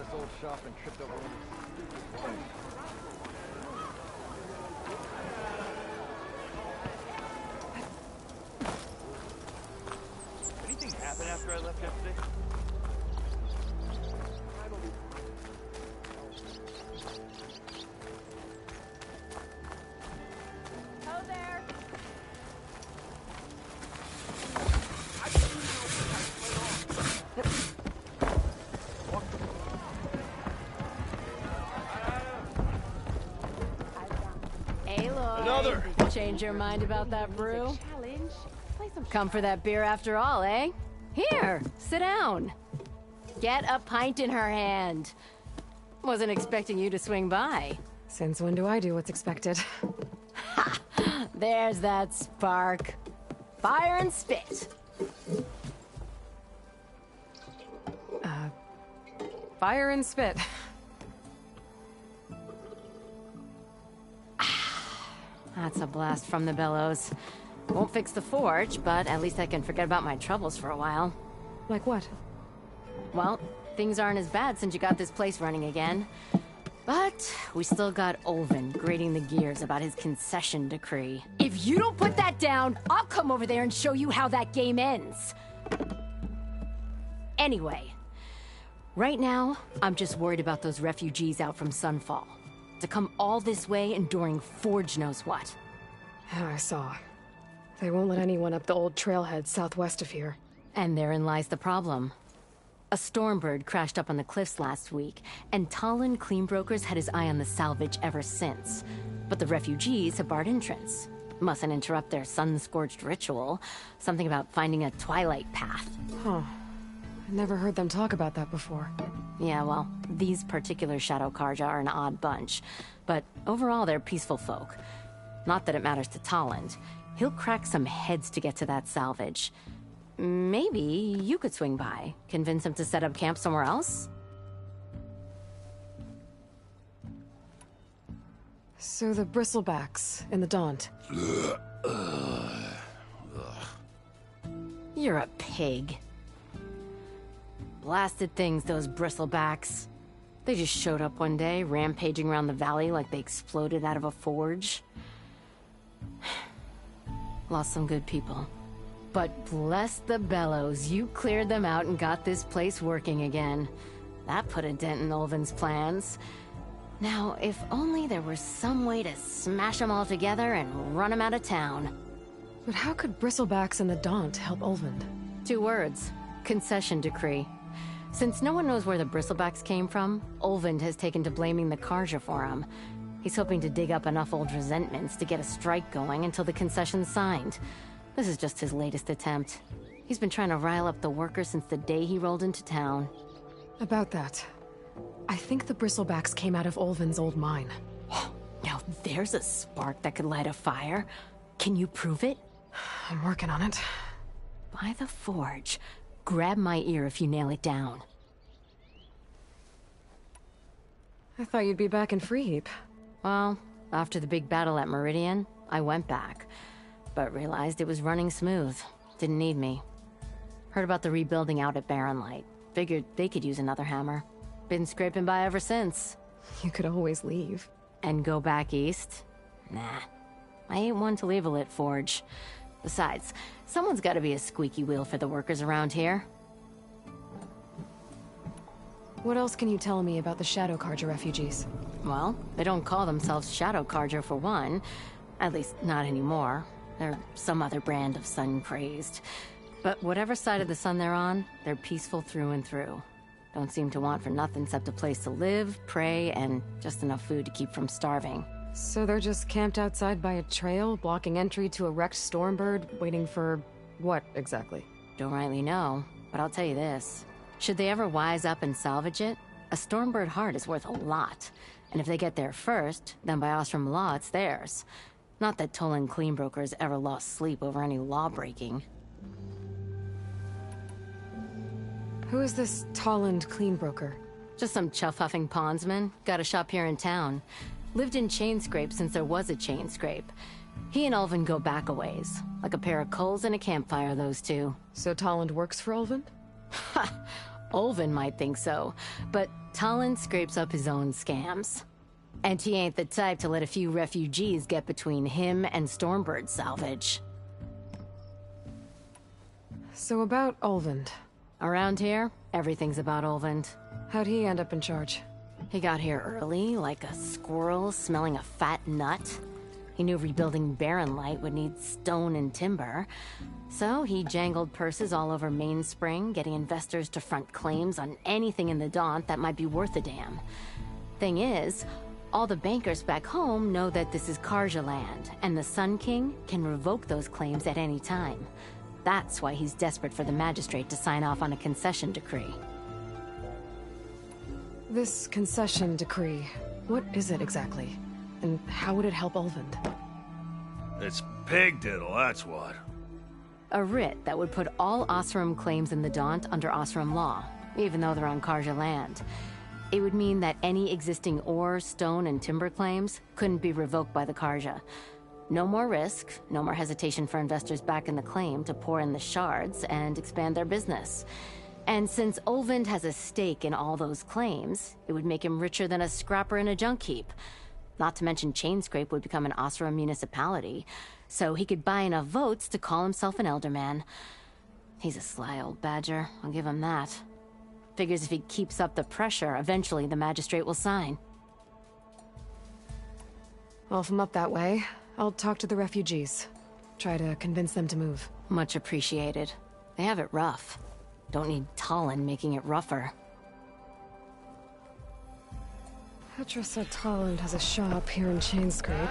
this old shop and tripped over one of his stupid wives. Anything happen after I left yesterday? Hello there. Hey, Lloyd. Another. Change your mind about that brew? Come for that beer after all, eh? Here, sit down. Get a pint in her hand. Wasn't expecting you to swing by. Since when do I do what's expected? Ha! There's that spark. Fire and spit. Fire and spit. That's a blast from the bellows. Won't fix the forge, but at least I can forget about my troubles for a while. Like what? Well, things aren't as bad since you got this place running again. But we still got Olvin grating the gears about his concession decree. If you don't put that down, I'll come over there and show you how that game ends. Anyway, right now, I'm just worried about those refugees out from Sunfall. To come all this way enduring Forge knows what. Yeah, I saw. They won't let anyone up the old trailhead southwest of here. And therein lies the problem. A Stormbird crashed up on the cliffs last week, and Talon Cleanbrokers had his eye on the salvage ever since. But the refugees have barred entrance. Mustn't interrupt their sun-scorched ritual. Something about finding a twilight path. Huh. I never heard them talk about that before. Yeah, well, these particular Shadow Karja are an odd bunch. But overall, they're peaceful folk. Not that it matters to Talon. He'll crack some heads to get to that salvage. Maybe you could swing by, convince him to set up camp somewhere else? So the Bristlebacks in the Daunt. You're a pig. Blasted things, those Bristlebacks. They just showed up one day, rampaging around the valley like they exploded out of a forge. Lost some good people. But bless the bellows, you cleared them out and got this place working again. That put a dent in Olvin's plans. Now, if only there was some way to smash them all together and run them out of town. But how could Bristlebacks and the Daunt help Olvind? 2 words. Concession decree. Since no one knows where the Bristlebacks came from, Olvind has taken to blaming the Karja for them. He's hoping to dig up enough old resentments to get a strike going until the concession's signed. This is just his latest attempt. He's been trying to rile up the workers since the day he rolled into town. About that, I think the Bristlebacks came out of Olvin's old mine. Now there's a spark that could light a fire. Can you prove it? I'm working on it. By the forge. Grab my ear if you nail it down. I thought you'd be back in Freeheap. Well, after the big battle at Meridian, I went back. But realized it was running smooth. Didn't need me. Heard about the rebuilding out at Barren Light. Figured they could use another hammer. Been scraping by ever since. You could always leave. And go back east? Nah. I ain't one to leave a lit forge. Besides, someone's gotta be a squeaky wheel for the workers around here. What else can you tell me about the Shadow Karja refugees? Well, they don't call themselves Shadow Karja for one. At least, not anymore. They're some other brand of sun-crazed. But whatever side of the sun they're on, they're peaceful through and through. Don't seem to want for nothing except a place to live, pray, and just enough food to keep from starving. So they're just camped outside by a trail, blocking entry to a wrecked Stormbird, waiting for... what, exactly? Don't rightly know, but I'll tell you this. Should they ever wise up and salvage it, a Stormbird heart is worth a lot. And if they get there first, then by Ostrom law, it's theirs. Not that Tolan Cleanbrokers ever lost sleep over any law-breaking. Who is this Tolland Cleanbroker? Just some chuff-huffing pondsman. Got a shop here in town. Lived in Chainscrape since there was a Chainscrape. He and Ulvin go back a ways. Like a pair of coals and a campfire, those two. So Tolland works for Ulvin? Ha! Olvin might think so, but Talon scrapes up his own scams. And he ain't the type to let a few refugees get between him and Stormbird salvage. So about Olvind. Around here, everything's about Olvind. How'd he end up in charge? He got here early, like a squirrel smelling a fat nut. He knew rebuilding Barren Light would need stone and timber. So he jangled purses all over Mainspring, getting investors to front claims on anything in the Daunt that might be worth a damn. Thing is, all the bankers back home know that this is Karja land, and the Sun King can revoke those claims at any time. That's why he's desperate for the magistrate to sign off on a concession decree. This concession decree, what is it exactly? And how would it help Olvind? It's pig diddle, that's what. A writ that would put all Osram claims in the Daunt under Osram law, even though they're on Karja land. It would mean that any existing ore, stone, and timber claims couldn't be revoked by the Karja. No more risk, no more hesitation for investors back in the claim to pour in the shards and expand their business. And since Olvind has a stake in all those claims, it would make him richer than a scrapper in a junk heap. Not to mention Chainscrape would become an Osram municipality, so he could buy enough votes to call himself an Elderman. He's a sly old badger, I'll give him that. Figures if he keeps up the pressure, eventually the magistrate will sign. Well, if I'm up that way, I'll talk to the refugees. Try to convince them to move. Much appreciated. They have it rough. Don't need Talon making it rougher. Petra said Talon has a shop here in Chainscrape.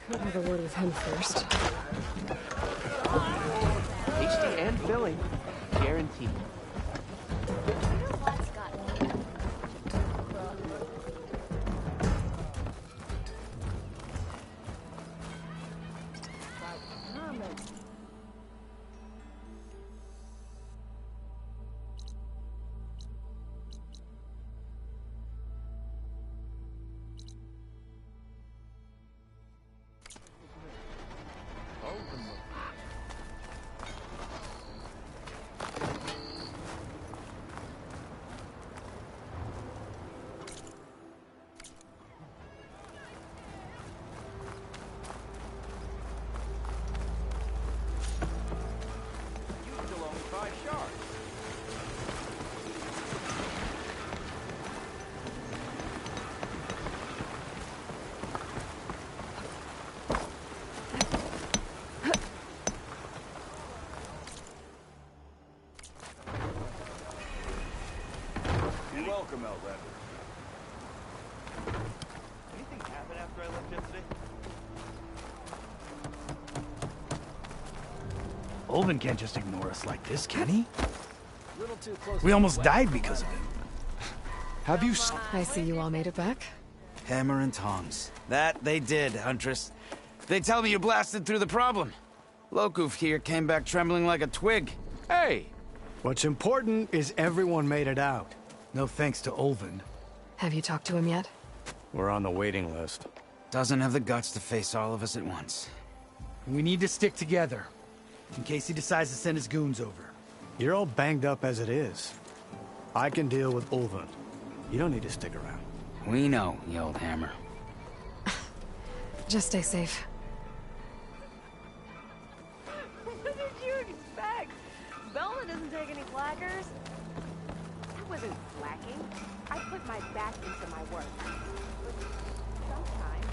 Could have a word with him first. Tasty and filling. Guaranteed. Welcome, Outlander. Anything happen after I left yesterday? Olvin can't just ignore us like this, can he? Little too close. We almost died because of him. Have you I see you all made it back. Hammer and tongs. That they did, Huntress. They tell me you blasted through the problem. Lokuf here came back trembling like a twig. Hey! What's important is everyone made it out. No thanks to Olvin. Have you talked to him yet? We're on the waiting list. Doesn't have the guts to face all of us at once. We need to stick together, in case he decides to send his goons over. You're all banged up as it is. I can deal with Ulvund. You don't need to stick around. We know, you old hammer. Just stay safe. What did you expect? Velma doesn't take any slackers. I wasn't slacking. I put my back into my work. But sometimes...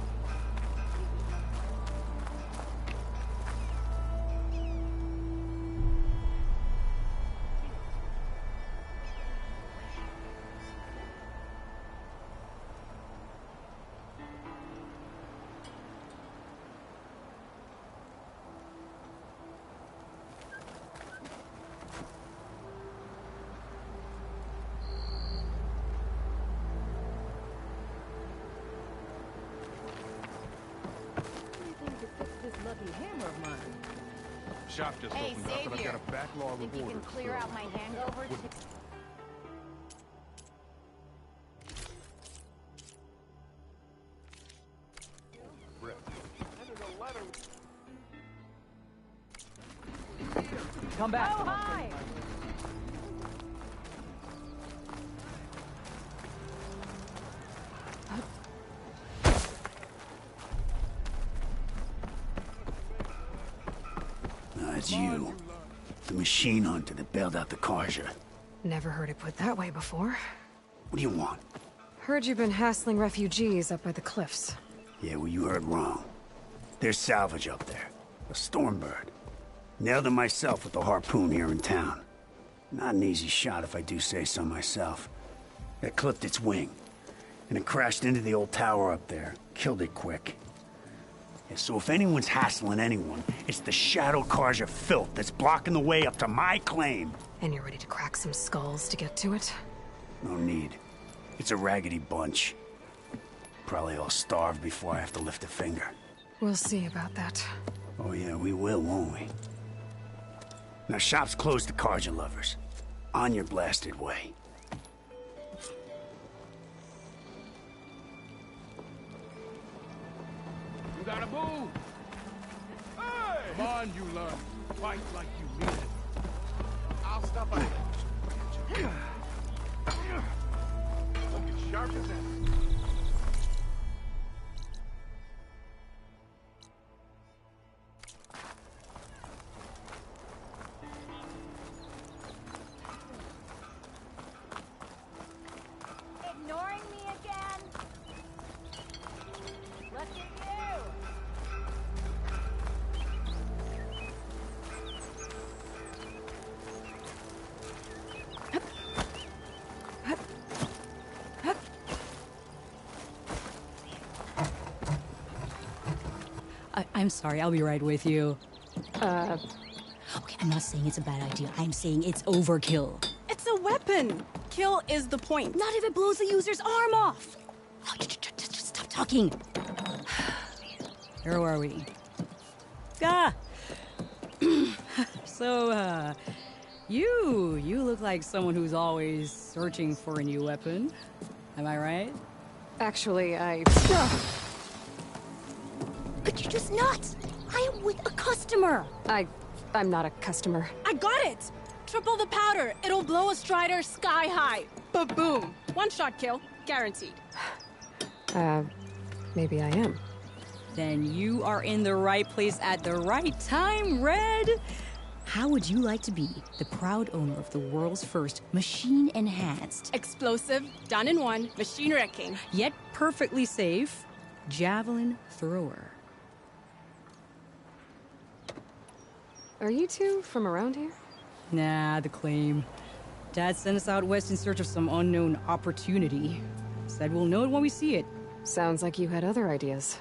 Shop just Hey, opened up, and I've Savior. got a backlog Think of you orders. can clear out my hangover? Come back. Oh, hi! It's you. The machine hunter that bailed out the Karja. Never heard it put that way before. What do you want? Heard you've been hassling refugees up by the cliffs. Yeah, well, you heard wrong. There's salvage up there. A Stormbird. Nailed him myself with the harpoon here in town. Not an easy shot if I do say so myself. It clipped its wing. And it crashed into the old tower up there. Killed it quick. Yeah, so if anyone's hassling anyone, it's the Shadow Karja filth that's blocking the way up to my claim. And you're ready to crack some skulls to get to it? No need. It's a raggedy bunch. Probably all starved before I have to lift a finger. We'll see about that. Oh yeah, we will, won't we? Now, shop's closed to Karja lovers. On your blasted way. You gotta move! Hey! Come on, you learn. Fight like you mean it. I'll stop by. Looking sharp as ever. Ignoring me again? Look at you! I'm sorry, I'll be right with you. Okay, I'm not saying it's a bad idea. I'm saying it's overkill. It's a weapon! Kill is the point. Not if it blows the user's arm off! Oh, just stop talking. Where are we? Ah! So, you look like someone who's always searching for a new weapon. Am I right? Actually, Could you just not? I am with a customer. I'm not a customer. I got it! Triple the powder. It'll blow a Strider sky high. Ba-boom. One shot kill. Guaranteed. Maybe I am. Then you are in the right place at the right time, Red. How would you like to be the proud owner of the world's first machine-enhanced, Explosive, done in one, machine wrecking, yet perfectly safe, javelin thrower. Are you two from around here? Nah, the claim. Dad sent us out west in search of some unknown opportunity. Said we'll know it when we see it. Sounds like you had other ideas.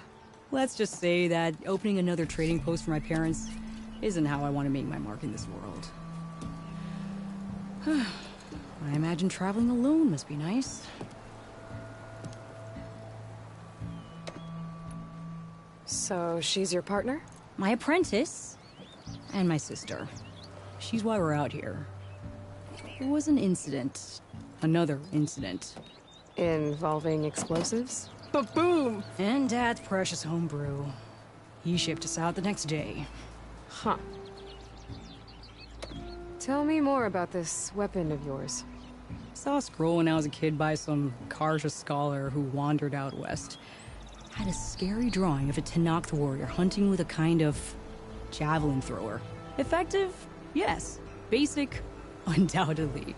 Let's just say that opening another trading post for my parents isn't how I want to make my mark in this world. I imagine traveling alone must be nice. So she's your partner? my apprentice, And my sister. She's why we're out here. There was an incident. Another incident. Involving explosives? Ba-boom! And Dad's precious homebrew. He shipped us out the next day. Huh. Tell me more about this weapon of yours. Saw a scroll when I was a kid by some Karja scholar who wandered out west. Had a scary drawing of a Tenakth warrior hunting with a kind of javelin thrower. Effective? Yes. Basic? Undoubtedly.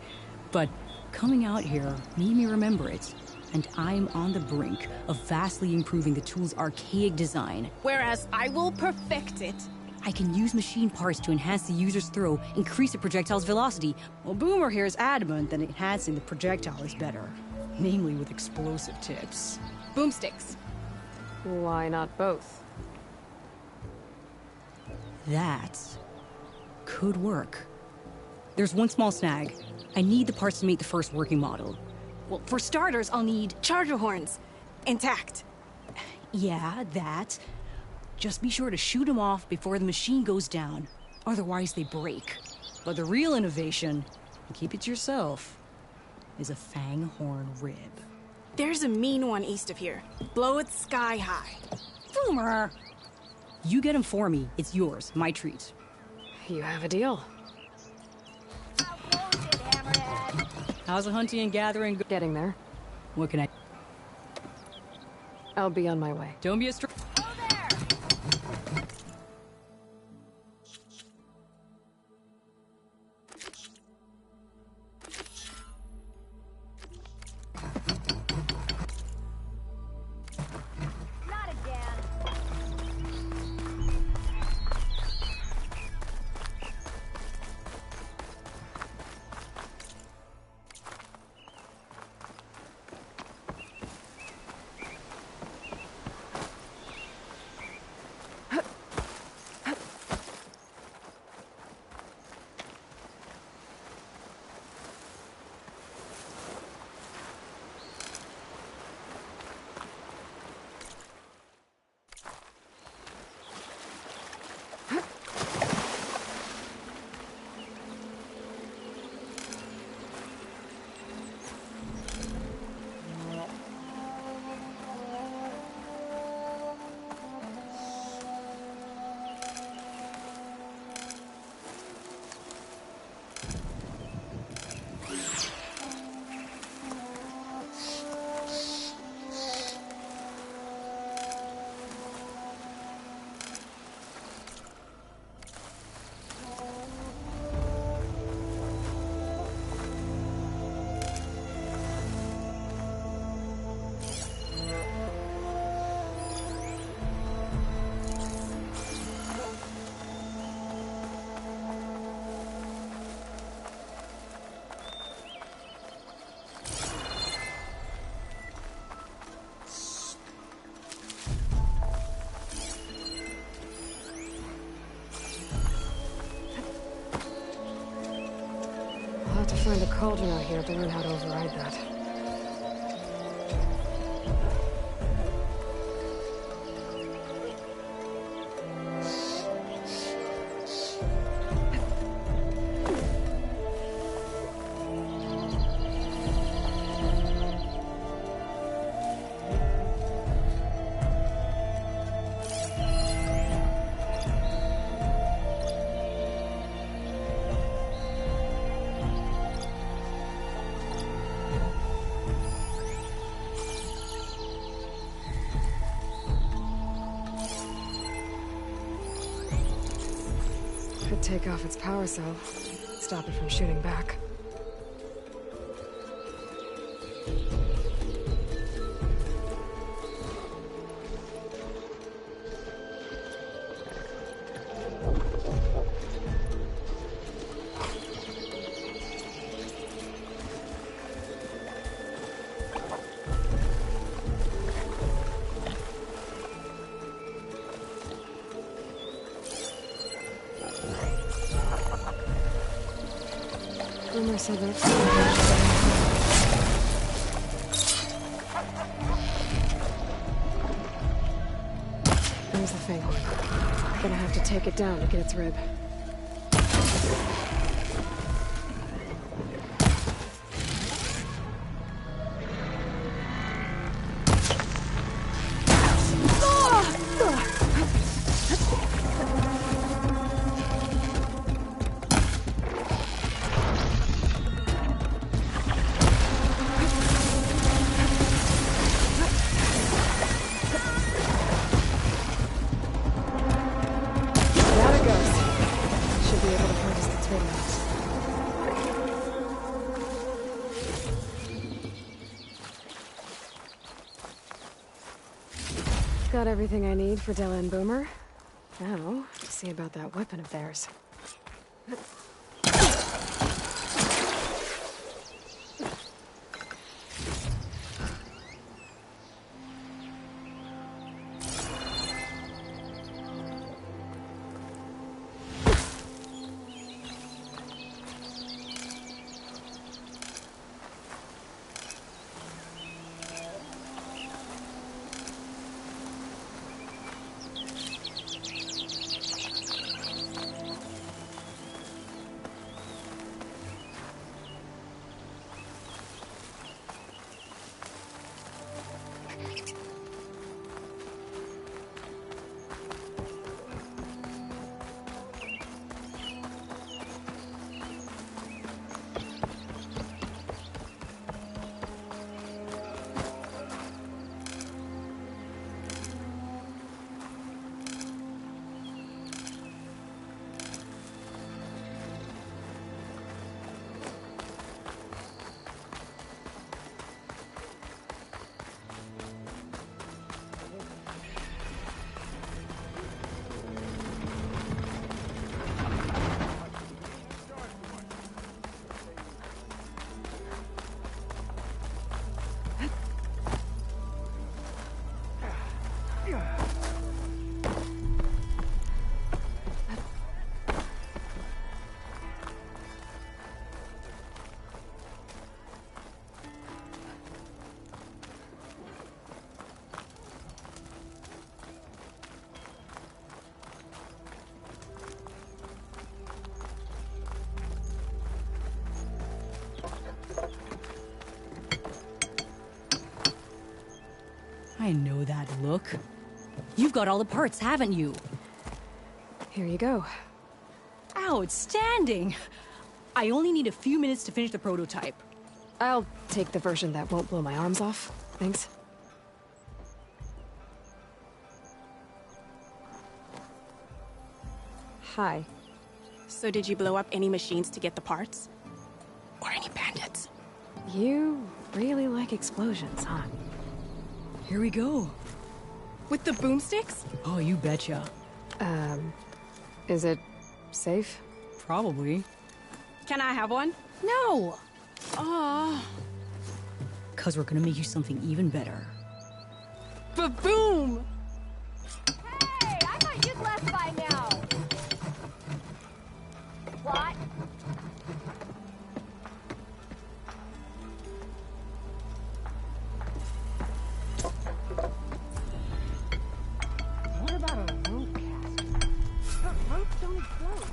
But coming out here made me remember it. And I'm on the brink of vastly improving the tool's archaic design. Whereas I will perfect it. I can use machine parts to enhance the user's throw, increase the projectile's velocity. Well, Boomer here is adamant that enhancing the projectile is better. Namely with explosive tips. Boomsticks. Why not both? That could work. There's one small snag. I need the parts to make the first working model. Well, for starters, I'll need charger horns. Intact. Yeah, that. Just be sure to shoot him off before the machine goes down. Otherwise, they break. But the real innovation, and keep it to yourself, is a fanghorn rib. There's a mean one east of here. Blow it sky high. Boomer! You get him for me. It's yours. My treat. You have a deal. How's the hunting and gathering Getting there. What can I... I'll be on my way. Don't be a I'll have to find a cauldron out here to learn how to override that. Could take off its power cell, stop it from shooting back. Boomer said that's... There's the Fanghorn. Gonna have to take it down to get its rib. Got everything I need for Della and Boomer. Now, see about that weapon of theirs. I know that look. You've got all the parts, haven't you? Here you go. Outstanding! I only need a few minutes to finish the prototype. I'll take the version that won't blow my arms off. Thanks. Hi. So did you blow up any machines to get the parts? Or any bandits? You really like explosions, huh? Here we go. With the boomsticks? Oh, you betcha. Is it safe? Probably. Can I have one? No! Oh. Cause we're gonna make you something even better. Ba-boom! Hey, I thought you'd left by now. What? What about a rope caster? But ropes don't explode.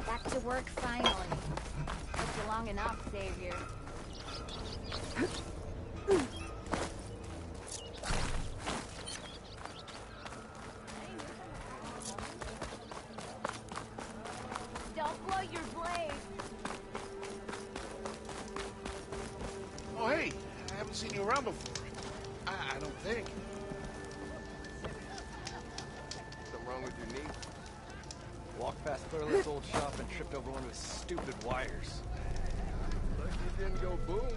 Back to work finally. Took you long enough, Savior. Don't blow your blade. Oh, hey, I haven't seen you around before. I don't think. Something wrong with your knee? Walked past Thurlet's old shop and tripped over one of his stupid wires. Lucky it didn't go boom.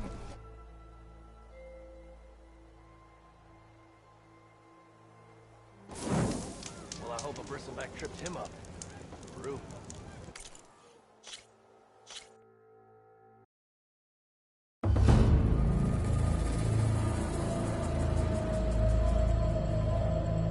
Well, I hope a bristleback tripped him up. Brew.